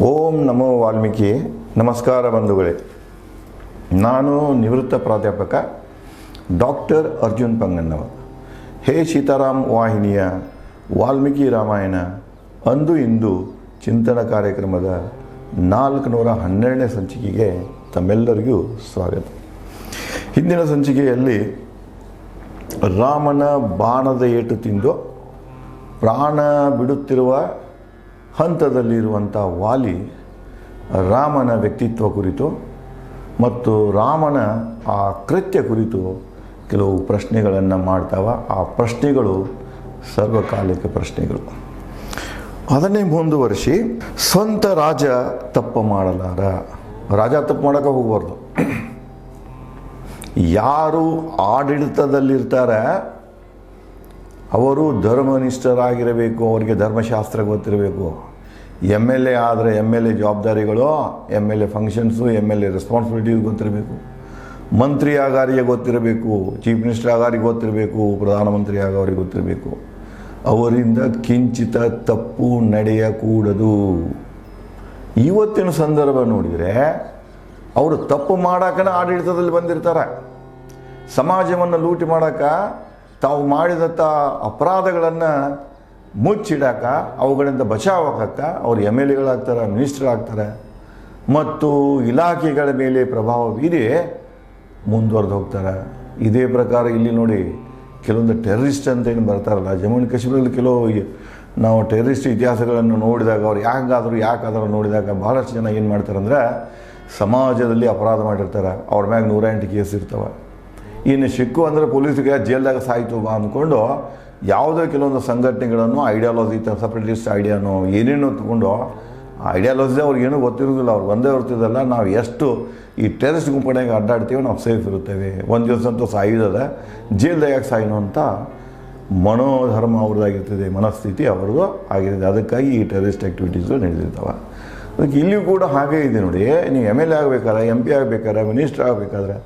ಓಂ ನಮೋ ವಾಲ್ಮೀಕಿ. ನಮಸ್ಕಾರ ಬಂಧುಗಳೇ. ನಾನು ನಿವೃತ್ತ ಪ್ರಾಧ್ಯಾಪಕ ಡಾಕ್ಟರ್ ಅರ್ಜುನ್ ಪಂಗನ್ನವರ್. ಹೇ ಸೀತಾರಾಮ್ ವಾಹಿನಿಯ ವಾಲ್ಮೀಕಿ ರಾಮಾಯಣ ಅಂದು ಇಂದು ಚಿಂತನ ಕಾರ್ಯಕ್ರಮದ 412ನೇ ಸಂಚಿಕೆಗೆ ತಮ್ಮೆಲ್ಲರಿಗೂ ಸ್ವಾಗತ. ಹಿಂದಿನ ಸಂಚಿಕೆಯಲ್ಲಿ ರಾಮನ ಬಾಣದ ಏಟು ತಿಂದು ಪ್ರಾಣ ಬಿಡುತ್ತಿರುವ ಹಂತದಲ್ಲಿರುವಂಥ ವಾಲಿ ರಾಮನ ವ್ಯಕ್ತಿತ್ವ ಕುರಿತು ಮತ್ತು ರಾಮನ ಆ ಕೃತ್ಯ ಕುರಿತು ಕೆಲವು ಪ್ರಶ್ನೆಗಳನ್ನು ಮಾಡ್ತಾವ. ಆ ಪ್ರಶ್ನೆಗಳು ಸರ್ವಕಾಲಿಕ ಪ್ರಶ್ನೆಗಳು. ಅದನ್ನೇ ಮುಂದುವರಿಸಿ, ಸ್ವಂತ ರಾಜ ತಪ್ಪು ಮಾಡಲಾರ. ರಾಜ ತಪ್ಪು ಮಾಡೋಕ್ಕೆ ಹೋಗಬಾರ್ದು. ಯಾರು ಆಡಳಿತದಲ್ಲಿರ್ತಾರೆ ಅವರು ಧರ್ಮನಿಷ್ಠರಾಗಿರಬೇಕು, ಅವರಿಗೆ ಧರ್ಮಶಾಸ್ತ್ರ ಗೊತ್ತಿರಬೇಕು. ಎಮ್ ಎಲ್ ಎ ಆದರೆ ಎಮ್ ಎಲ್ ಎ ಜವಾಬ್ದಾರಿಗಳು, M L A functions, M L A responsibilities ಗೊತ್ತಿರಬೇಕು. ಮಂತ್ರಿ ಆಗಾರಿಗೆ ಗೊತ್ತಿರಬೇಕು, ಚೀಫ್ ಮಿನಿಸ್ಟರ್ ಆಗಾರಿಗೆ ಗೊತ್ತಿರಬೇಕು, ಪ್ರಧಾನಮಂತ್ರಿ ಆಗೋರಿಗೆ ಗೊತ್ತಿರಬೇಕು. ಅವರಿಂದ ಕಿಂಚಿತ ತಪ್ಪು ನಡೆಯಕೂಡದು. ಇವತ್ತಿನ ಸಂದರ್ಭ ನೋಡಿದರೆ ಅವರು ತಪ್ಪು ಮಾಡೋಕ್ಕನ ಆಡಳಿತದಲ್ಲಿ ಬಂದಿರ್ತಾರೆ. ಸಮಾಜವನ್ನು ಲೂಟಿ ಮಾಡೋಕ್ಕೆ, ತಾವು ಮಾಡಿದಂಥ ಅಪರಾಧಗಳನ್ನು ಮುಚ್ಚಿಡಾಕ, ಅವುಗಳಿಂದ ಬಚಾವಾಗಕ್ಕೆ ಅವರು ಎಮ್ ಎಲ್ ಎಗಳಾಗ್ತಾರೆ, ಮಿನಿಸ್ಟರ್ ಆಗ್ತಾರೆ ಮತ್ತು ಇಲಾಖೆಗಳ ಮೇಲೆ ಪ್ರಭಾವ ಬೀರಿ ಮುಂದುವರೆದು ಹೋಗ್ತಾರೆ. ಇದೇ ಪ್ರಕಾರ ಇಲ್ಲಿ ನೋಡಿ, ಕೆಲವೊಂದು ಟೆರರಿಸ್ಟ್ ಅಂತ ಏನು ಬರ್ತಾರಲ್ಲ, ಜಮ್ಮು ಆ್ಯಂಡ್ ಕಾಶ್ಮೀರದಲ್ಲಿ ಕೆಲವು ನಾವು ಟೆರರಿಸ್ಟ್ ಇತಿಹಾಸಗಳನ್ನು ನೋಡಿದಾಗ, ಅವ್ರು ಯಾಕಾದರೂ ನೋಡಿದಾಗ ಭಾಳಷ್ಟು ಜನ ಏನು ಮಾಡ್ತಾರೆ ಅಂದರೆ, ಸಮಾಜದಲ್ಲಿ ಅಪರಾಧ ಮಾಡಿರ್ತಾರೆ, ಅವ್ರ ಮ್ಯಾಗ 108 ಕೇಸ್ ಇರ್ತವೆ. ಇನ್ನು ಸಿಕ್ಕು ಅಂದರೆ ಪೊಲೀಸ್ಗೆ ಜೈಲ್ದಾಗ ಸಾಯ್ತು ಬಾ ಅಂದ್ಕೊಂಡು ಯಾವುದೋ ಕೆಲವೊಂದು ಸಂಘಟನೆಗಳನ್ನು ಐಡಿಯಾಲಜಿ, ಸಪ್ರೇಟಿಸ್ಟ್ ಐಡಿಯಾನೋ ಏನೇನೋ ತೊಗೊಂಡು, ಆ ಐಡಿಯಾಲಜಿ ಅವ್ರಿಗೇನೂ ಗೊತ್ತಿರೋದಿಲ್ಲ. ಅವ್ರು ಒಂದೇ ಹೊರ್ತಿದ್ದಲ್ಲ, ನಾವು ಎಷ್ಟು ಈ ಟೆರರಿಸ್ಟ್ ಗುಂಪಣೆಗೆ ಅಡ್ಡಾಡ್ತೀವಿ ನಾವು ಸೇಫ್ ಇರುತ್ತೇವೆ, ಒಂದು ದಿವಸ ಅಂತೂ ಸಾಯೋದ ಜೈಲ್ದಾಗ ಯಾಕೆ ಸಾಯಿನೋ ಅಂತ ಮನೋಧರ್ಮ ಅವ್ರದ್ದಾಗಿರ್ತದೆ, ಮನಸ್ಥಿತಿ ಅವ್ರದ್ದು ಆಗಿರ್ತದೆ. ಅದಕ್ಕಾಗಿ ಈ ಟೆರರಿಸ್ಟ್ ಆ್ಯಕ್ಟಿವಿಟೀಸು ನಡೆದಿರ್ತಾವೆ. ಅದಕ್ಕೆ ಇಲ್ಲಿಯೂ ಕೂಡ ಹಾಗೇ ಇದೆ ನೋಡಿ. ನೀವು ಎಮ್ ಎಲ್ ಎ ಆಗಬೇಕಾದ್ರೆ, ಎಂ ಪಿ ಆಗಬೇಕಾದ್ರೆ, ಮಿನಿಸ್ಟರ್ ಆಗಬೇಕಾದ್ರೆ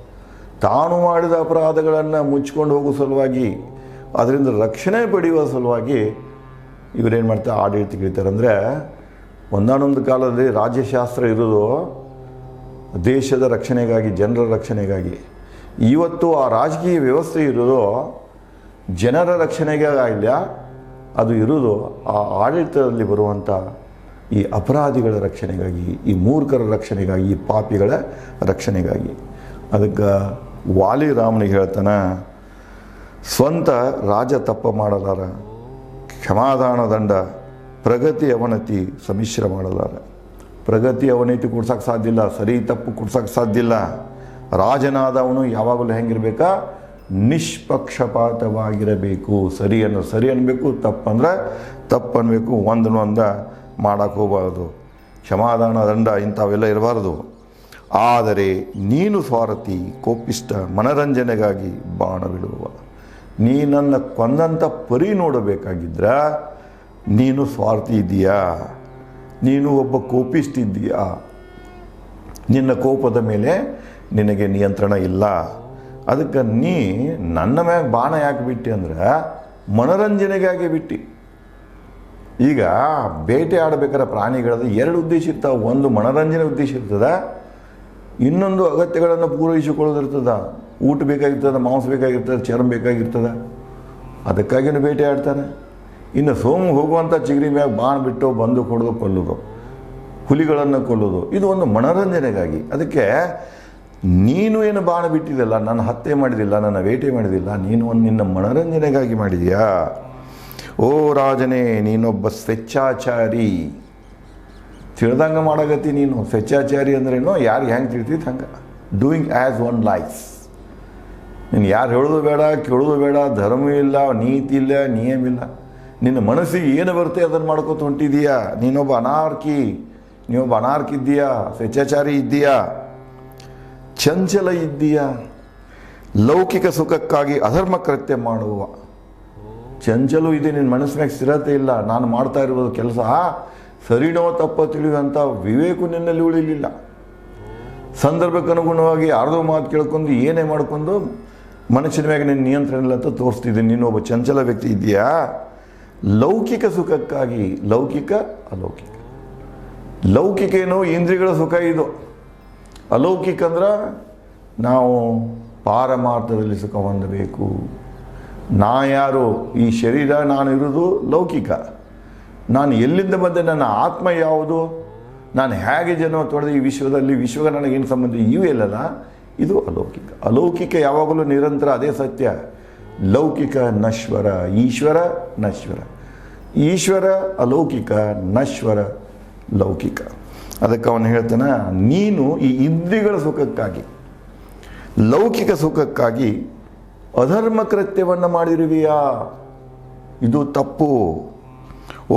ತಾನು ಮಾಡಿದ ಅಪರಾಧಗಳನ್ನು ಮುಚ್ಕೊಂಡು ಹೋಗೋ ಸಲುವಾಗಿ, ಅದರಿಂದ ರಕ್ಷಣೆ ಪಡೆಯುವ ಸಲುವಾಗಿ ಇವರೇನು ಮಾಡ್ತಾರೆ, ಆಡಳಿತಗಿರ್ತಾರೆ. ಅಂದರೆ ಒಂದಾನೊಂದು ಕಾಲದಲ್ಲಿ ರಾಜ್ಯಶಾಸ್ತ್ರ ಇರೋದು ದೇಶದ ರಕ್ಷಣೆಗಾಗಿ, ಜನರ ರಕ್ಷಣೆಗಾಗಿ. ಇವತ್ತು ಆ ರಾಜಕೀಯ ವ್ಯವಸ್ಥೆ ಇರೋದು ಜನರ ರಕ್ಷಣೆಗೆ ಇಲ್ಲ, ಅದು ಇರೋದು ಆ ಆಡಳಿತದಲ್ಲಿ ಬರುವಂಥ ಈ ಅಪರಾಧಿಗಳ ರಕ್ಷಣೆಗಾಗಿ, ಈ ಮೂರ್ಖರ ರಕ್ಷಣೆಗಾಗಿ, ಈ ಪಾಪಿಗಳ ರಕ್ಷಣೆಗಾಗಿ. ಅದಕ್ಕೆ ವಾಲಿ ರಾಮನಿಗೆ ಹೇಳ್ತಾನೆ, ಸ್ವಂತ ರಾಜ ತಪ್ಪ ಮಾಡಲಾರ, ಕ್ಷಮಾದಾನ ದಂಡ, ಪ್ರಗತಿ ಅವನತಿ ಸಮ್ಮಿಶ್ರ ಮಾಡಲಾರ. ಪ್ರಗತಿ ಅವನತಿ ಕೊಡ್ಸೋಕ್ಕೆ ಸಾಧ್ಯ ಇಲ್ಲ, ಸರಿ ತಪ್ಪು ಕೊಡ್ಸೋಕ್ಕೆ ಸಾಧ್ಯ ಇಲ್ಲ. ರಾಜನಾದವನು ಯಾವಾಗಲೂ ಹೆಂಗಿರ್ಬೇಕಾ, ನಿಷ್ಪಕ್ಷಪಾತವಾಗಿರಬೇಕು. ಸರಿ ಅನ್ನಬೇಕು, ತಪ್ಪಂದ್ರೆ ತಪ್ಪು ಅನ್ನಬೇಕು, ಒಂದನ್ನೊಂದು ಮಾಡೋಕ್ಕೆ ಹೋಗಬಾರ್ದು. ಕ್ಷಮಾದಾನ ದಂಡ ಇಂಥವೆಲ್ಲ ಇರಬಾರ್ದು. ಆದರೆ ನೀನು ಸ್ವಾರ್ಥಿ, ಕೋಪಿಷ್ಟ, ಮನರಂಜನೆಗಾಗಿ ಬಾಣ ಬಿಡುವ. ನೀನನ್ನು ಕೊಂದಂಥ ಪರಿ ನೋಡಬೇಕಾಗಿದ್ರೆ ನೀನು ಸ್ವಾರ್ಥಿ ಇದ್ದೀಯಾ, ನೀನು ಒಬ್ಬ ಕೋಪಿಸ್ಟ್ ಇದ್ದೀಯಾ, ನಿನ್ನ ಕೋಪದ ಮೇಲೆ ನಿನಗೆ ನಿಯಂತ್ರಣ ಇಲ್ಲ. ಅದಕ್ಕೆ ನೀ ನನ್ನ ಮ್ಯಾಗ ಬಾಣ ಯಾಕೆ ಬಿಟ್ಟು ಅಂದರೆ ಮನರಂಜನೆಗಾಗಿ ಬಿಟ್ಟು. ಈಗ ಬೇಟೆ ಆಡಬೇಕಾದ್ರೆ ಪ್ರಾಣಿಗಳದ್ದು 2 ಉದ್ದೇಶ ಇರ್ತಾವೆ. ಒಂದು ಮನರಂಜನೆ ಉದ್ದೇಶ ಇರ್ತದೆ, ಇನ್ನೊಂದು ಅಗತ್ಯಗಳನ್ನು ಪೂರೈಸಿಕೊಳ್ಳೋದಿರ್ತದೆ. ಊಟ ಬೇಕಾಗಿರ್ತದೆ, ಮಾಂಸ ಬೇಕಾಗಿರ್ತದೆ, ಚರ್ಮ ಬೇಕಾಗಿರ್ತದೆ, ಅದಕ್ಕಾಗಿಯೂ ಬೇಟೆ ಆಡ್ತಾರೆ. ಇನ್ನು ಸೋಮು ಹೋಗುವಂಥ ಚಿಗರಿ ಮ್ಯಾಗ ಬಾಣ ಬಿಟ್ಟು ಬಂದು ಹೊಡೆದು ಕೊಲ್ಲೋದು, ಹುಲಿಗಳನ್ನು ಕೊಲ್ಲೋದು, ಇದು ಒಂದು ಮನರಂಜನೆಗಾಗಿ. ಅದಕ್ಕೆ ನೀನು ಏನು ಬಾಣ ಬಿಟ್ಟಿದ್ದಲ್ಲ, ನನ್ನ ಹತ್ಯೆ ಮಾಡಿದಿಲ್ಲ, ನನ್ನ ಬೇಟೆ ಮಾಡಿದಿಲ್ಲ, ನೀನು ಒಂದು ನಿನ್ನ ಮನರಂಜನೆಗಾಗಿ ಮಾಡಿದೀಯಾ. ಓ ರಾಜನೇ, ನೀನೊಬ್ಬ ಸ್ವೇಚ್ಛಾಚಾರಿ. ತಿಳಿದಂಗೆ ಮಾಡಾಗತ್ತಿ ನೀನು. ಸ್ವೇಚ್ಛಾಚಾರಿ ಅಂದ್ರೇನು, ಯಾರಿಗೆ ಹೆಂಗೆ ತಿಳ್ತಿತ್ತು ಹಂಗೆ. Doing as one likes. ನೀನು ಯಾರು ಹೇಳೋದು ಬೇಡ, ಕೇಳೋದು ಬೇಡ, ಧರ್ಮ ಇಲ್ಲ, ನೀತಿ ಇಲ್ಲ, ನಿಯಮ ಇಲ್ಲ. ನಿನ್ನ ಮನಸ್ಸಿಗೆ ಏನು ಬರುತ್ತೆ ಅದನ್ನು ಮಾಡ್ಕೊತ ಹೊಂಟಿದೀಯಾ. ನೀನೊಬ್ಬ ಅನಾರ್ಕಿ ಇದ್ದೀಯಾ, ಸ್ವೇಚ್ಛಾಚಾರಿ ಇದ್ದೀಯಾ, ಚಂಚಲ ಇದ್ದೀಯಾ, ಲೌಕಿಕ ಸುಖಕ್ಕಾಗಿ ಅಧರ್ಮ ಕೃತ್ಯ ಮಾಡುವ ಚಂಚಲು ಇದೆ. ನಿನ್ನ ಮನಸ್ಸಿನಾಗ ಸ್ಥಿರತೆ ಇಲ್ಲ. ನಾನು ಮಾಡ್ತಾ ಇರೋದು ಕೆಲಸ ಸರಿನೋ ತಪ್ಪ ತಿಳಿಯುವಂಥ ವಿವೇಕು ನಿನ್ನಲ್ಲಿ ಉಳಿಲಿಲ್ಲ. ಸಂದರ್ಭಕ್ಕೆ ಅನುಗುಣವಾಗಿ ಯಾರ್ದೋ ಮಾತು ಕೇಳ್ಕೊಂಡು ಏನೇ ಮಾಡ್ಕೊಂಡು ಮನುಷ್ಯನ ಮ್ಯಾಗ ನಿನ್ನ ನಿಯಂತ್ರಣ ಇಲ್ಲ ಅಂತ ತೋರಿಸ್ತಿದ್ದೀನಿ. ನೀನು ಒಬ್ಬ ಚಂಚಲ ವ್ಯಕ್ತಿ ಇದೆಯಾ. ಲೌಕಿಕ ಸುಖಕ್ಕಾಗಿ, ಲೌಕಿಕ ಅಲೌಕಿಕ, ಲೌಕಿಕ ಏನೋ ಇಂದ್ರಿಯಗಳ ಸುಖ ಇದು. ಅಲೌಕಿಕ ಅಂದ್ರೆ ನಾವು ಪಾರಮಾರ್ಥದಲ್ಲಿ ಸುಖ ಹೊಂದಬೇಕು. ನಾ ಯಾರು, ಈ ಶರೀರ ನಾನು ಇರೋದು ಲೌಕಿಕ. ನಾನು ಎಲ್ಲಿಂದ ಬಂದೆ, ನನ್ನ ಆತ್ಮ ಯಾವುದು, ನಾನು ಹೇಗೆ ಜನ್ಮ ತೊಳೆದು ಈ ವಿಶ್ವದಲ್ಲಿ, ವಿಶ್ವಕ್ಕೆ ನನಗೇನು ಸಂಬಂಧ, ಇವು ಎಲ್ಲಲ್ಲ, ಇದು ಅಲೌಕಿಕ. ಅಲೌಕಿಕ ಯಾವಾಗಲೂ ನಿರಂತರ, ಅದೇ ಸತ್ಯ. ಲೌಕಿಕ ನಶ್ವರ, ಈಶ್ವರ ನಶ್ವರ. ಈಶ್ವರ ಅಲೌಕಿಕ, ನಶ್ವರ ಲೌಕಿಕ. ಅದಕ್ಕೆ ಅವನು ಹೇಳ್ತಾನೆ, ನೀನು ಈ ಇಂದ್ರಿಯಗಳ ಸುಖಕ್ಕಾಗಿ, ಲೌಕಿಕ ಸುಖಕ್ಕಾಗಿ ಅಧರ್ಮ ಕೃತ್ಯವನ್ನು ಮಾಡಿರುವೆಯಾ, ಇದು ತಪ್ಪು.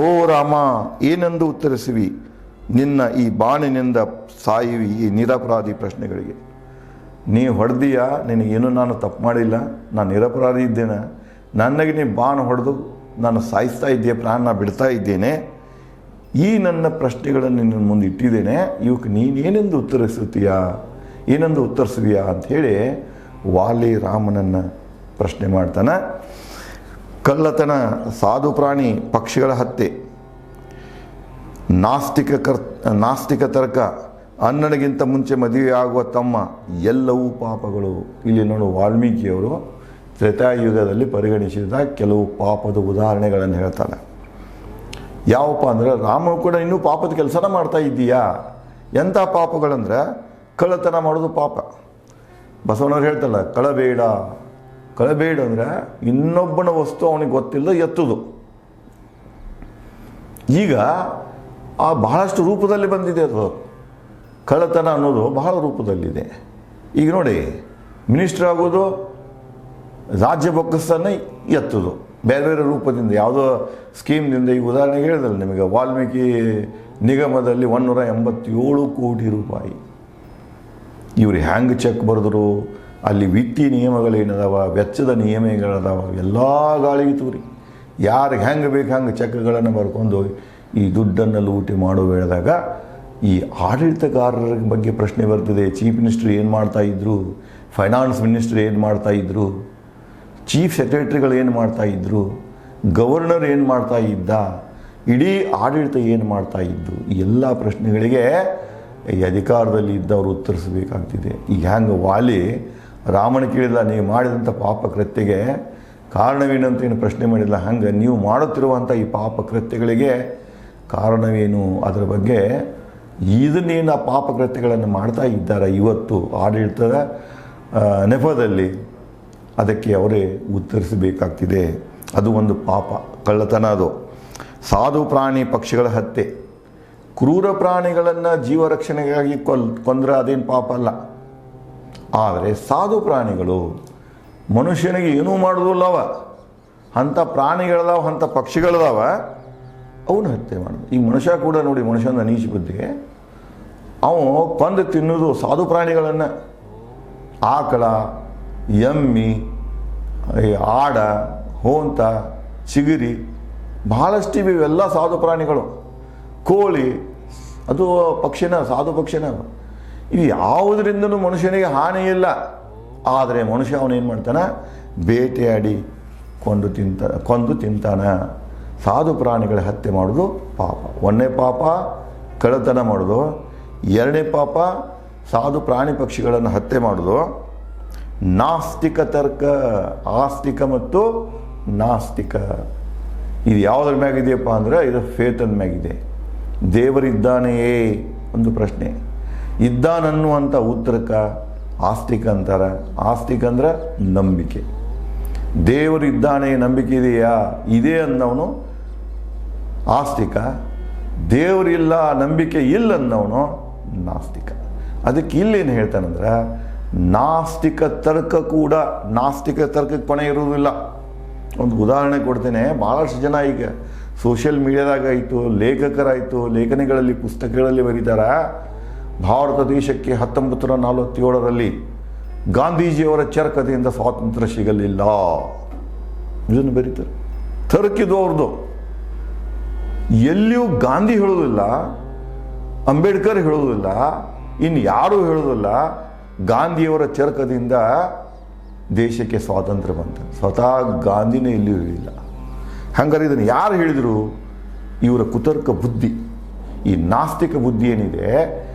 ಓ ರಾಮ, ಏನೆಂದು ಉತ್ತರಿಸುವಿ, ನಿನ್ನ ಈ ಬಾಣಿನಿಂದ ಸಾಯುವಿ ಈ ನಿರಪರಾಧಿ ಪ್ರಶ್ನೆಗಳಿಗೆ. ನೀ ಹೊಡೆದೀಯಾ, ನಿನಗೇನು ನಾನು ತಪ್ಪು ಮಾಡಿಲ್ಲ, ನಾನು ನಿರಪರಾಧಿ ಇದ್ದೇನೆ, ನನಗೆ ನೀ ಬಾಣ ಹೊಡೆದು ನಾನು ಸಾಯಿಸ್ತಾ ಇದ್ದೆ, ಪ್ರಾಣ ಬಿಡ್ತಾ ಇದ್ದೇನೆ, ಈ ನನ್ನ ಪ್ರಶ್ನೆಗಳನ್ನು ನಿನ್ನ ಮುಂದೆ ಇಟ್ಟಿದ್ದೇನೆ, ಇವಕ್ಕೆ ನೀನೇನೆಂದು ಉತ್ತರಿಸುತ್ತೀಯಾ, ಏನೆಂದು ಉತ್ತರಿಸುವಿಯಾ ಅಂಥೇಳಿ ವಾಲಿ ರಾಮನನ್ನು ಪ್ರಶ್ನೆ ಮಾಡ್ತಾನೆ. ಕಳ್ಳತನ, ಸಾಧು ಪ್ರಾಣಿ ಪಕ್ಷಿಗಳ ಹತ್ಯೆ, ನಾಸ್ತಿಕ ತರ್ಕ, ಅನ್ನನಿಗಿಂತ ಮುಂಚೆ ಮದುವೆಯಾಗುವ ತಮ್ಮ, ಎಲ್ಲವೂ ಪಾಪಗಳು. ಇಲ್ಲಿ ನೋಡು, ವಾಲ್ಮೀಕಿಯವರು ತ್ರೇತಾಯುಗದಲ್ಲಿ ಪರಿಗಣಿಸಿದ ಕೆಲವು ಪಾಪದ ಉದಾಹರಣೆಗಳನ್ನು ಹೇಳ್ತಾನೆ. ಯಾವಪ್ಪ ಅಂದ್ರೆ, ರಾಮ ಕೂಡ ಇನ್ನೂ ಪಾಪದ ಕೆಲಸನ ಮಾಡ್ತಾ ಇದ್ದೀಯಾ. ಎಂಥ ಪಾಪಗಳಂದ್ರೆ, ಕಳ್ಳತನ ಮಾಡೋದು ಪಾಪ. ಬಸವಣ್ಣವ್ರು ಹೇಳ್ತಲ್ಲ, ಕಳಬೇಡ ಅಂದರೆ ಇನ್ನೊಬ್ಬನ ವಸ್ತು ಅವನಿಗೆ ಗೊತ್ತಿಲ್ಲ ಎತ್ತುದು. ಈಗ ಆ ಬಹಳಷ್ಟು ರೂಪದಲ್ಲಿ ಬಂದಿದೆ ಅದು. ಕಳ್ಳತನ ಅನ್ನೋದು ಬಹಳ ರೂಪದಲ್ಲಿದೆ. ಈಗ ನೋಡಿ, ಮಿನಿಸ್ಟರ್ ಆಗೋದು, ರಾಜ್ಯ ಬೊಕ್ಕಸನ್ನು ಎತ್ತುದು ಬೇರೆ ಬೇರೆ ರೂಪದಿಂದ, ಯಾವುದೋ ಸ್ಕೀಮ್ನಿಂದ. ಈ ಉದಾಹರಣೆಗೆ ಹೇಳಿದಲ್ಲ ನಿಮಗೆ, ವಾಲ್ಮೀಕಿ ನಿಗಮದಲ್ಲಿ 187 ಕೋಟಿ ರೂಪಾಯಿ. ಇವ್ರು ಹ್ಯಾಂಗ್ ಚೆಕ್ ಬರೆದ್ರು, ಅಲ್ಲಿ ವಿತ್ತೀಯ ನಿಯಮಗಳೇನದಾವ, ವೆಚ್ಚದ ನಿಯಮಗಳದಾವ, ಎಲ್ಲ ಗಾಳಿಗೆ ತೂರಿ ಯಾರಿಗೆ ಹೆಂಗೆ ಬೇಕು ಹಂಗೆ ಚೆಕ್ಗಳನ್ನು ಬರ್ಕೊಂಡು ಈ ದುಡ್ಡನ್ನು ಲೂಟಿ ಮಾಡೋ ವೇಳೆದಾಗ ಈ ಆಡಳಿತಗಾರರ ಬಗ್ಗೆ ಪ್ರಶ್ನೆ ಬರ್ತದೆ. ಚೀಫ್ ಮಿನಿಸ್ಟರ್ ಏನು ಮಾಡ್ತಾಯಿದ್ರು, ಫೈನಾನ್ಸ್ ಮಿನಿಸ್ಟರ್ ಏನು ಮಾಡ್ತಾಯಿದ್ರು, ಚೀಫ್ ಸೆಕ್ರೆಟರಿಗಳು ಏನು ಮಾಡ್ತಾಯಿದ್ರು, ಗವರ್ನರ್ ಏನು ಮಾಡ್ತಾ ಇದ್ದ, ಇಡೀ ಆಡಳಿತ ಏನು ಮಾಡ್ತಾಯಿದ್ದು, ಈ ಎಲ್ಲ ಪ್ರಶ್ನೆಗಳಿಗೆ ಈ ಅಧಿಕಾರದಲ್ಲಿ ಇದ್ದವರು ಉತ್ತರಿಸಬೇಕಾಗ್ತಿದೆ. ಈಗ ಹ್ಯಾಂಗೆ ವಾಲಿ ರಾಮನ ಕೇಳಿಲ್ಲ, ನೀವು ಮಾಡಿದಂಥ ಪಾಪ ಕೃತ್ಯಗೆ ಕಾರಣವೇನು ಅಂತ ಏನು ಪ್ರಶ್ನೆ ಮಾಡಿಲ್ಲ, ಹಂಗೆ ನೀವು ಮಾಡುತ್ತಿರುವಂಥ ಈ ಪಾಪ ಕೃತ್ಯಗಳಿಗೆ ಕಾರಣವೇನು, ಅದರ ಬಗ್ಗೆ ಇದನ್ನೇನು ಆ ಪಾಪ ಕೃತ್ಯಗಳನ್ನು ಮಾಡ್ತಾ ಇದ್ದಾರೆ ಇವತ್ತು ಆಡಳಿತದ ನೆಪದಲ್ಲಿ, ಅದಕ್ಕೆ ಅವರೇ ಉತ್ತರಿಸಬೇಕಾಗ್ತಿದೆ. ಅದು ಒಂದು ಪಾಪ, ಕಳ್ಳತನ. ಅದು ಸಾಧು ಪ್ರಾಣಿ ಪಕ್ಷಿಗಳ ಹತ್ಯೆ, ಕ್ರೂರ ಪ್ರಾಣಿಗಳನ್ನು ಜೀವರಕ್ಷಣೆಗಾಗಿ ಕೊಂದ್ರೆ ಅದೇನು ಪಾಪ ಅಲ್ಲ. ಆದರೆ ಸಾಧು ಪ್ರಾಣಿಗಳು ಮನುಷ್ಯನಿಗೆ ಏನೂ ಮಾಡೋದಿಲ್ಲವ, ಅಂಥ ಪ್ರಾಣಿಗಳದಾವ, ಅಂಥ ಪಕ್ಷಿಗಳದಾವ, ಅವನು ಹತ್ಯೆ ಮಾಡೋದು. ಈಗ ಮನುಷ್ಯ ಕೂಡ ನೋಡಿ, ಮನುಷ್ಯನ ನೀಚ ಬುದ್ಧಿ, ಅವನು ಕೊಂದು ತಿನ್ನೋದು ಸಾಧು ಪ್ರಾಣಿಗಳನ್ನು, ಆಕಳ, ಎಮ್ಮಿ, ಆಡ, ಹೋಂತ, ಚಿಗುರಿ, ಬಹಳಷ್ಟಿವೆ ಇವೆಲ್ಲ ಸಾಧು ಪ್ರಾಣಿಗಳು. ಕೋಳಿ, ಅದು ಪಕ್ಷಿನ, ಸಾಧು ಪಕ್ಷಿನ. ಇದು ಯಾವುದರಿಂದನೂ ಮನುಷ್ಯನಿಗೆ ಹಾನಿ ಇಲ್ಲ. ಆದರೆ ಮನುಷ್ಯ ಅವನೇನು ಮಾಡ್ತಾನೆ, ಬೇಟೆಯಾಡಿ ಕೊಂದು ತಿಂತಾನೆ. ಸಾಧು ಪ್ರಾಣಿಗಳ ಹತ್ಯೆ ಮಾಡೋದು ಪಾಪ. ಒಂದನೇ ಪಾಪ ಕಳ್ಳತನ ಮಾಡೋದು, ಎರಡನೇ ಪಾಪ ಸಾಧು ಪ್ರಾಣಿ ಪಕ್ಷಿಗಳನ್ನು ಹತ್ಯೆ ಮಾಡೋದು. ನಾಸ್ತಿಕ ತರ್ಕ, ಆಸ್ತಿಕ ಮತ್ತು ನಾಸ್ತಿಕ, ಇದು ಯಾವುದ್ರ ಮ್ಯಾಗಿದೆಯಪ್ಪ ಅಂದರೆ ಇದು ಫೇತನ ಮ್ಯಾಗಿದೆ. ದೇವರಿದ್ದಾನೆಯೇ ಒಂದು ಪ್ರಶ್ನೆ, ಇದ್ದಾನನ್ನುವಂಥ ಉತ್ತರಕ್ಕೆ ಆಸ್ತಿಕ ಅಂತಾರೆ. ಆಸ್ತಿಕ ಅಂದ್ರೆ ನಂಬಿಕೆ. ದೇವರಿದ್ದಾನೆ ನಂಬಿಕೆ ಇದೆಯಾ, ಇದೆ ಅನ್ನೋನು ಆಸ್ತಿಕ. ದೇವರಿಲ್ಲ ನಂಬಿಕೆ ಇಲ್ಲ ಅನ್ನೋನು ನಾಸ್ತಿಕ. ಅದಕ್ಕೆ ಇಲ್ಲೇನು ಹೇಳ್ತಾನಂದ್ರೆ, ನಾಸ್ತಿಕ ತರ್ಕ ಕೂಡ, ನಾಸ್ತಿಕ ತರ್ಕಕ್ಕೆ ಕೊನೆ ಇರುವುದಿಲ್ಲ. ಒಂದು ಉದಾಹರಣೆ ಕೊಡ್ತೇನೆ. ಭಾಳಷ್ಟು ಜನ ಈಗ ಸೋಷಿಯಲ್ ಮೀಡಿಯಾದಾಗ ಆಯಿತು, ಲೇಖಕರಾಯಿತು, ಲೇಖನಿಗಳಲ್ಲಿ ಪುಸ್ತಕಗಳಲ್ಲಿ ಬರೀತಾರೆ, ಭಾರತ ದೇಶಕ್ಕೆ 1947ರಲ್ಲಿ ಗಾಂಧೀಜಿಯವರ ಚರಕತೆಯಿಂದ ಸ್ವಾತಂತ್ರ್ಯ ಸಿಗಲಿಲ್ಲ, ಇದನ್ನು ಬರೀತಾರೆ. ತರ್ಕಿದು ಅವ್ರದ್ದು. ಎಲ್ಲಿಯೂ ಗಾಂಧಿ ಹೇಳೋದಿಲ್ಲ, ಅಂಬೇಡ್ಕರ್ ಹೇಳೋದಿಲ್ಲ, ಇನ್ನು ಯಾರೂ ಹೇಳೋದಿಲ್ಲ ಗಾಂಧಿಯವರ ಚರಕದಿಂದ ದೇಶಕ್ಕೆ ಸ್ವಾತಂತ್ರ್ಯ ಬಂತು. ಸ್ವತಃ ಗಾಂಧಿನೇ ಎಲ್ಲಿಯೂ ಹೇಳಿಲ್ಲ. ಹಂಗಾರೆ ಇದನ್ನು ಯಾರು ಹೇಳಿದರು? ಇವರ ಕುತರ್ಕ ಬುದ್ಧಿ, ಈ ನಾಸ್ತಿಕ ಬುದ್ಧಿ ಏನಿದೆ,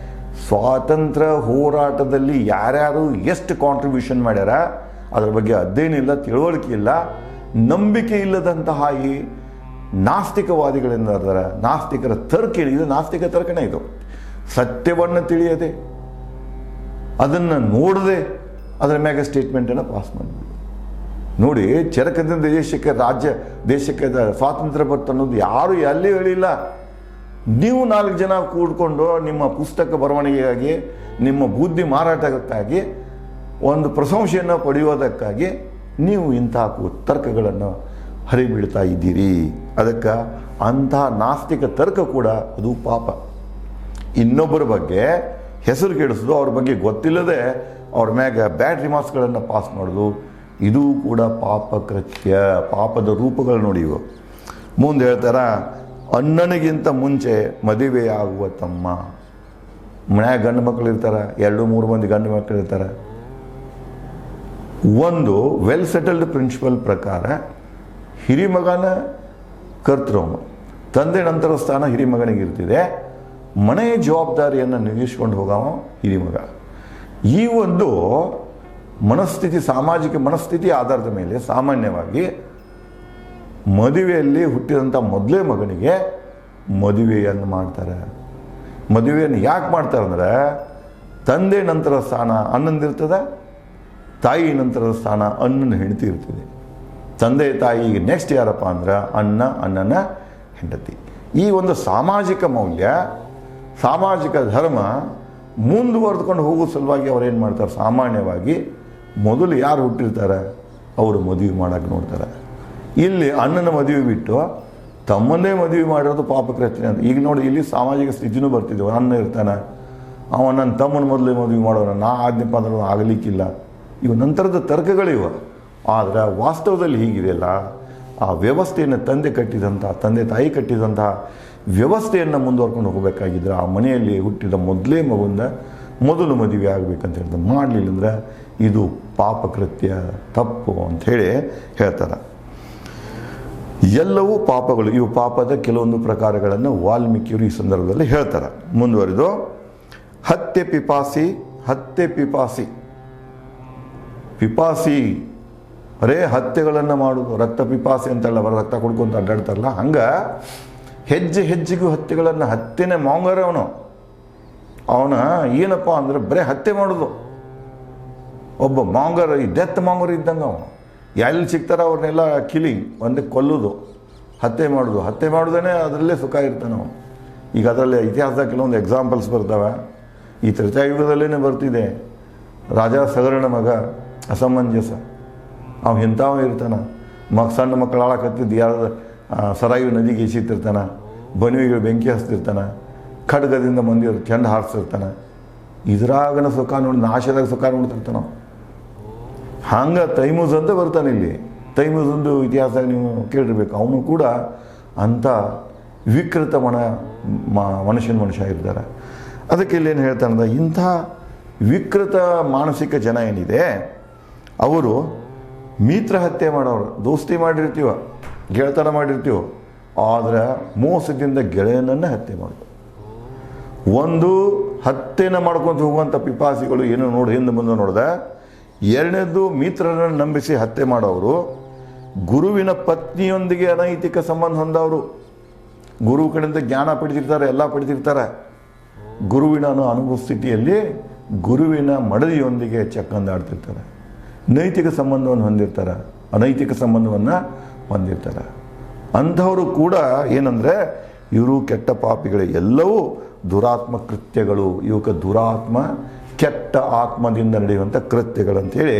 ಸ್ವಾತಂತ್ರ್ಯ ಹೋರಾಟದಲ್ಲಿ ಯಾರ್ಯಾರು ಎಷ್ಟು ಕಾಂಟ್ರಿಬ್ಯೂಷನ್ ಮಾಡ್ಯಾರ ಅದ್ರ ಬಗ್ಗೆ ಅಧ್ಯಯನ ಇಲ್ಲ, ತಿಳುವಳಿಕೆ ಇಲ್ಲ, ನಂಬಿಕೆ ಇಲ್ಲದಂತಹ ಈ ನಾಸ್ತಿಕವಾದಿಗಳಿಂದ ಇರ್ತಾರೆ. ನಾಸ್ತಿಕರ ತರ್ಕ ಇದು ನಾಸ್ತಿಕ ತರ್ಕನೇ. ಇದು ಸತ್ಯವನ್ನು ತಿಳಿಯದೆ, ಅದನ್ನು ನೋಡದೆ ಅದರ ಮ್ಯಾಗ ಸ್ಟೇಟ್ಮೆಂಟನ್ನು ಪಾಸ್ ಮಾಡಿಬಿಡು. ನೋಡಿ, ಚರಕದಿಂದ ದೇಶಕ್ಕೆ ಸ್ವಾತಂತ್ರ್ಯ ಬರ್ತ ಅನ್ನೋದು ಯಾರು ಎಲ್ಲಿ ಹೇಳಿಲ್ಲ. ನೀವು 4 ಜನ ಕೂಡ್ಕೊಂಡು ನಿಮ್ಮ ಪುಸ್ತಕ ಬರವಣಿಗೆಗಾಗಿ, ನಿಮ್ಮ ಬುದ್ಧಿ ಮಾರಾಟಕ್ಕಾಗಿ, ಒಂದು ಪ್ರಶಂಸೆಯನ್ನು ಪಡೆಯೋದಕ್ಕಾಗಿ ನೀವು ಇಂತಹ ತರ್ಕಗಳನ್ನು ಹರಿಬಿಡ್ತಾ ಇದ್ದೀರಿ. ಅದಕ್ಕೆ ಅಂತಹ ನಾಸ್ತಿಕ ತರ್ಕ ಕೂಡ ಅದು ಪಾಪ. ಇನ್ನೊಬ್ಬರ ಬಗ್ಗೆ ಹೆಸರು ಕೆಡಿಸೋದು, ಅವ್ರ ಬಗ್ಗೆ ಗೊತ್ತಿಲ್ಲದೆ ಅವ್ರ ಮ್ಯಾಗ ಬ್ಯಾಡ್ ರಿಮಾರ್ಕ್ಸ್ಗಳನ್ನು ಪಾಸ್ ಮಾಡೋದು, ಇದು ಕೂಡ ಪಾಪ ಕೃತ್ಯ, ಪಾಪದ ರೂಪಗಳು ನೋಡಿ ಇವು. ಮುಂದೆ ಹೇಳ್ತಾರ, ಅಣ್ಣನಿಗಿಂತ ಮುಂಚೆ ಮದುವೆಯಾಗುವ ತಮ್ಮ. ಮನ್ಯಾಗ ಗಂಡು ಮಕ್ಕಳು ಇರ್ತಾರೆ, 2-3 ಮಂದಿ ಗಂಡು ಮಕ್ಕಳು ಇರ್ತಾರೆ. ಒಂದು ವೆಲ್ ಸೆಟಲ್ಡ್ ಪ್ರಿನ್ಸಿಪಲ್ ಪ್ರಕಾರ ಹಿರಿಮಗನ ಕರ್ತೃವನು, ತಂದೆ ನಂತರ ಸ್ಥಾನ ಹಿರಿಮಗನಿಗೆ ಇರ್ತಿದೆ. ಮನೆಯ ಜವಾಬ್ದಾರಿಯನ್ನು ನಿರ್ವಹಿಸ್ಕೊಂಡು ಹೋಗವ ಹಿರಿಮಗ. ಈ ಒಂದು ಮನಸ್ಥಿತಿ, ಸಾಮಾಜಿಕ ಮನಸ್ಥಿತಿ ಆಧಾರದ ಮೇಲೆ ಸಾಮಾನ್ಯವಾಗಿ ಮದುವೆಯಲ್ಲಿ ಹುಟ್ಟಿದಂಥ ಮೊದಲೇ ಮಗನಿಗೆ ಮದುವೆಯನ್ನು ಮಾಡ್ತಾರೆ. ಮದುವೆಯನ್ನು ಯಾಕೆ ಮಾಡ್ತಾರೆ ಅಂದರೆ, ತಂದೆ ನಂತರ ಸ್ಥಾನ ಅಣ್ಣಂದಿರ್ತದೆ, ತಾಯಿ ನಂತರದ ಸ್ಥಾನ ಅಣ್ಣನ ಹೆಂಡತಿ ಇರ್ತದೆ. ತಂದೆ ತಾಯಿಗೆ ನೆಕ್ಸ್ಟ್ ಯಾರಪ್ಪ ಅಂದ್ರೆ ಅಣ್ಣ, ಅಣ್ಣನ ಹೆಂಡತಿ. ಈ ಒಂದು ಸಾಮಾಜಿಕ ಮೌಲ್ಯ, ಸಾಮಾಜಿಕ ಧರ್ಮ ಮುಂದುವರೆದುಕೊಂಡು ಹೋಗೋ ಸಲುವಾಗಿ ಅವ್ರೇನು ಮಾಡ್ತಾರೆ, ಸಾಮಾನ್ಯವಾಗಿ ಮೊದಲು ಯಾರು ಹುಟ್ಟಿರ್ತಾರೆ ಅವರು ಮದುವೆ ಮಾಡೋಕ್ಕೆ ನೋಡ್ತಾರೆ. ಇಲ್ಲಿ ಅಣ್ಣನ ಮದುವೆ ಬಿಟ್ಟು ತಮ್ಮನ್ನೇ ಮದುವೆ ಮಾಡಿರೋದು ಪಾಪಕೃತ್ಯ ಅಂತ. ಈಗ ನೋಡಿ, ಇಲ್ಲಿ ಸಾಮಾಜಿಕ ಸ್ಥಿತಿನೂ ಬರ್ತಿದ್ದೆವು. ಅಣ್ಣ ಇರ್ತಾನೆ, ಅವ ನನ್ನ ತಮ್ಮನ ಮೊದಲೇ ಮದುವೆ ಮಾಡೋಣ, ನಾ ಆದ್ನಪ್ಪ ಅಂದ್ರೆ ಆಗಲಿಕ್ಕಿಲ್ಲ. ಇವು ನಂತರದ ತರ್ಕಗಳಿವ. ಆದರೆ ವಾಸ್ತವದಲ್ಲಿ ಹೀಗಿದೆಯಲ್ಲ, ಆ ವ್ಯವಸ್ಥೆಯನ್ನು ತಂದೆ ತಾಯಿ ಕಟ್ಟಿದಂತಹ ವ್ಯವಸ್ಥೆಯನ್ನು ಮುಂದುವರ್ಕೊಂಡು ಹೋಗಬೇಕಾಗಿದ್ರೆ ಆ ಮನೆಯಲ್ಲಿ ಹುಟ್ಟಿದ ಮೊದಲೇ ಮಗುವಿಂದ ಮೊದಲು ಮದುವೆ ಆಗಬೇಕಂತ ಹೇಳ್ತಾರೆ. ಮಾಡಲಿಲ್ಲ ಅಂದರೆ ಇದು ಪಾಪಕೃತ್ಯ, ತಪ್ಪು ಅಂಥೇಳಿ ಹೇಳ್ತಾರೆ. ಎಲ್ಲವೂ ಪಾಪಗಳು. ಇವು ಪಾಪದ ಕೆಲವೊಂದು ಪ್ರಕಾರಗಳನ್ನು ವಾಲ್ಮೀಕಿಯವರು ಈ ಸಂದರ್ಭದಲ್ಲಿ ಹೇಳ್ತಾರೆ. ಮುಂದುವರಿದು, ಹತ್ಯೆ ಪಿಪಾಸಿ ಹತ್ಯೆಗಳನ್ನು ಮಾಡೋದು. ರಕ್ತ ಪಿಪಾಸಿ ಅಂತಲ್ಲ, ರಕ್ತ ಕುಡ್ಕೊಂತ ಅಡ್ಡಾಡ್ತಾರಲ್ಲ, ಹಂಗೆ ಹೆಜ್ಜೆ ಹೆಜ್ಜೆಗೂ ಹತ್ಯೆನೇ ಮಾಂಗರ ಅವನ ಏನಪ್ಪ ಅಂದ್ರೆ ಬರೀ ಹತ್ಯೆ ಮಾಡೋದು. ಒಬ್ಬ ಮಾಂಗರ, ಈ ಡೆತ್ ಮಾಂಗರ ಇದ್ದಂಗೆ ಅವನು. ಎಲ್ಲಿ ಸಿಗ್ತಾರ ಅವ್ರನ್ನೆಲ್ಲ ಕಿಲಿಂಗ್, ಒಂದೇ ಕೊಲ್ಲೋದು, ಹತ್ಯೆ ಮಾಡೋದೇನೆ ಅದರಲ್ಲೇ ಸುಖ ಇರ್ತಾನೆ ಅವನು. ಈಗ ಅದರಲ್ಲೇ ಇತಿಹಾಸದ ಕೆಲವೊಂದು ಎಕ್ಸಾಂಪಲ್ಸ್ ಬರ್ತವೆ. ಈ ತ್ರೇತಾಯುಗದಲ್ಲೇ ಬರ್ತಿದೆ. ರಾಜ ಸಗರನ ಮಗ ಅಸಮಂಜಸ, ಅವ ಇಂಥವ ಇರ್ತಾನೆ. ಸಣ್ಣ ಮಕ್ಕಳು ಹಾಳಾಕತ್ತಿದ್ದು ಯಾರು ಸರಾಯು ನದಿಗೆ ಎಸಿತಿರ್ತಾನೆ, ಬನಿವಿಗಳು ಬೆಂಕಿ ಹಚ್ತಿರ್ತಾನೆ, ಖಡ್ಗದಿಂದ ಮಂದಿರು ಚೆಂಡು ಹಾರಿಸ್ತಿರ್ತಾನೆ. ಇದ್ರಾಗನ ಸುಖ ನೋಡಿ, ನಾಶದಾಗ ಸುಖ ನೋಡ್ತಿರ್ತಾನೆ. ಹಂಗೆ ತೈಮೂಸ್ ಅಂತ ಬರ್ತಾನೆ ಇಲ್ಲಿ. ತೈಮೂಸ್ ಒಂದು ಇತಿಹಾಸದಾಗ ನೀವು ಕೇಳಿರ್ಬೇಕು. ಅವನು ಕೂಡ ಅಂಥ ವಿಕೃತ ಮನುಷ್ಯ ಇರ್ತಾರೆ. ಅದಕ್ಕೆ ಇಲ್ಲೇನು ಹೇಳ್ತಾನೆ ಅಂದ್ರೆ, ಇಂಥ ವಿಕೃತ ಮಾನಸಿಕ ಜನ ಏನಿದೆ ಅವರು ಮಿತ್ರ ಹತ್ಯೆ ಮಾಡೋರು. ದೋಸ್ತಿ ಮಾಡಿರ್ತೀವ, ಗೆಳೆತನ ಮಾಡಿರ್ತೀವ, ಆದರೆ ಮೋಸದಿಂದ ಗೆಳೆಯನನ್ನು ಹತ್ಯೆ ಮಾಡೋದು. ಒಂದು ಹತ್ಯೆನ ಮಾಡ್ಕೊತ ಹೋಗುವಂಥ ಪಿಪಾಸಿಗಳು ಏನು ನೋಡಿ ಹಿಂದೆ ಮುಂದೆ ನೋಡಿದೆ. ಎರಡನೇದು ಮಿತ್ರರನ್ನು ನಂಬಿಸಿ ಹತ್ಯೆ ಮಾಡೋರು. ಗುರುವಿನ ಪತ್ನಿಯೊಂದಿಗೆ ಅನೈತಿಕ ಸಂಬಂಧ ಹೊಂದವರು. ಗುರು ಕಡೆಯಿಂದ ಜ್ಞಾನ ಪಡೆದಿರ್ತಾರೆ, ಎಲ್ಲ ಪಡೆದಿರ್ತಾರೆ. ಗುರುವಿನ ಅನುಭವ ಸ್ಥಿತಿಯಲ್ಲಿ ಗುರುವಿನ ಮಡದಿಯೊಂದಿಗೆ ಚಕ್ಕಂದಾಡ್ತಿರ್ತಾರೆ. ನೈತಿಕ ಸಂಬಂಧವನ್ನು ಹೊಂದಿರ್ತಾರೆ, ಅನೈತಿಕ ಸಂಬಂಧವನ್ನು ಹೊಂದಿರ್ತಾರೆ. ಅಂಥವರು ಕೂಡ ಏನಂದರೆ ಇವರು ಕೆಟ್ಟ ಪಾಪಿಗಳು. ಎಲ್ಲವೂ ದುರಾತ್ಮ ಕೃತ್ಯಗಳು. ಇವಕ್ಕೆ ದುರಾತ್ಮ, ಕೆಟ್ಟ ಆತ್ಮದಿಂದ ನಡೆಯುವಂಥ ಕೃತ್ಯಗಳಂಥೇಳಿ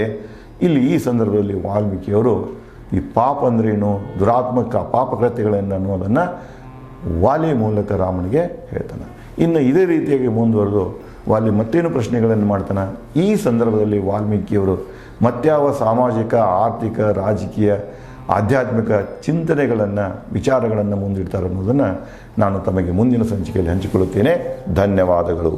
ಇಲ್ಲಿ ಈ ಸಂದರ್ಭದಲ್ಲಿ ವಾಲ್ಮೀಕಿಯವರು ಈ ಪಾಪ ಅಂದ್ರೇನು, ದುರಾತ್ಮಕ ಪಾಪಕೃತ್ಯಗಳನ್ನು ಅನ್ನೋದನ್ನು ವಾಲಿ ಮೂಲಕ ರಾಮನಿಗೆ ಹೇಳ್ತಾನೆ. ಇನ್ನು ಇದೇ ರೀತಿಯಾಗಿ ಮುಂದುವರೆದು ವಾಲಿ ಮತ್ತೇನು ಪ್ರಶ್ನೆಗಳನ್ನು ಮಾಡ್ತಾನೆ. ಈ ಸಂದರ್ಭದಲ್ಲಿ ವಾಲ್ಮೀಕಿಯವರು ಮತ್ಯಾವ ಸಾಮಾಜಿಕ, ಆರ್ಥಿಕ, ರಾಜಕೀಯ, ಆಧ್ಯಾತ್ಮಿಕ ಚಿಂತನೆಗಳನ್ನು, ವಿಚಾರಗಳನ್ನು ಮುಂದಿಡ್ತಾರೆ ಅನ್ನೋದನ್ನು ನಾನು ತಮಗೆ ಮುಂದಿನ ಸಂಚಿಕೆಯಲ್ಲಿ ಹಂಚಿಕೊಳ್ಳುತ್ತೇನೆ. ಧನ್ಯವಾದಗಳು.